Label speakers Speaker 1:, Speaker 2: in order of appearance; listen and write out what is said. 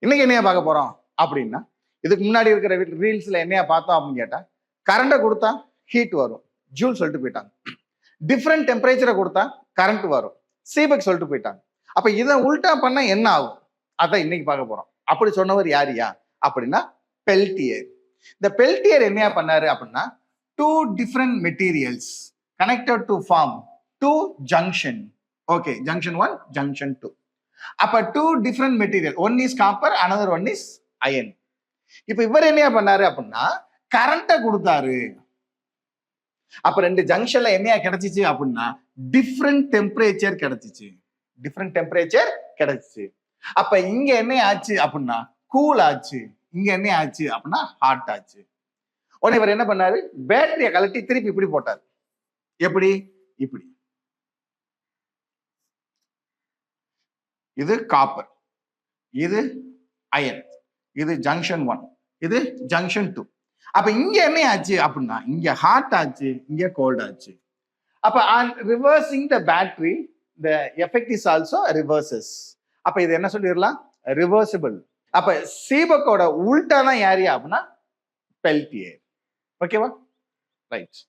Speaker 1: இன்னைக்கு என்னையா பார்க்க போறோம் அப்படின்னா, இதுக்கு முன்னாடி இருக்கிற ரீல்ஸ்ல என்னையா பார்த்தோம் அப்படின்னு கேட்டா, கரண்ட கொடுத்தா ஹீட் வரும், ஜூல் சொல்லிட்டு போயிட்டாங்க. டிஃப்ரெண்ட் டெம்பரேச்சரை கொடுத்தா கரண்ட் வரும், சீபெக் சொல்லிட்டு போயிட்டாங்க. அப்ப இதை உல்டா பண்ணா என்ன ஆகும், அதான் இன்னைக்கு பார்க்க போறோம். அப்படி சொன்னவர் யாரியா அப்படின்னா பெல்டியர். இந்த பெல்டியர் என்னையா பண்ணாரு அப்படின்னா, two different materials connected to form two junction. Okay, junction 1, junction 2. அப்ப two different material, one is copper, another one is iron. இப்ப இவர் என்ன பண்ணாரு அப்படின்னா கரண்ட கொடுத்தாரு. அப்ப ரெண்டு ஜங்ஷன்ல என்னையா கிடைச்சிச்சு அப்படின்னா டிஃப்ரெண்ட் டெம்பரேச்சர் கிடைச்சிச்சு, டிஃப்ரெண்ட் டெம்பரேச்சர் கிடைச்சிச்சு. அப்ப இங்க என்ன ஆச்சு அப்படின்னா கூல் ஆச்சு, இங்க என்ன ஆச்சு அப்படின்னா ஹாட் ஆச்சு. உடனே இவர் என்ன பண்ணாரு, பேட்டரிய கலட்டி திருப்பி இப்படி போட்டாரு. எப்படி? இப்படி. இது காப்பர், இது அயன், இது ஜங்ஷன் 1, இது ஜங்ஷன் 2. அப்ப இங்க என்ன ஆச்சு அப்படின்னா இங்க ஹாட் ஆச்சு, இங்க கோல்ட் ஆச்சு. அப்ப reversing the battery the effect is also reverses. அப்ப இது என்ன சொல்லிடலாம், ரிவர்சிபிள். அப்ப சீபக்கோட உல்டா தான் யாரியா அப்படின்னா பெல்டியர். ஓகேவா? ரைட்.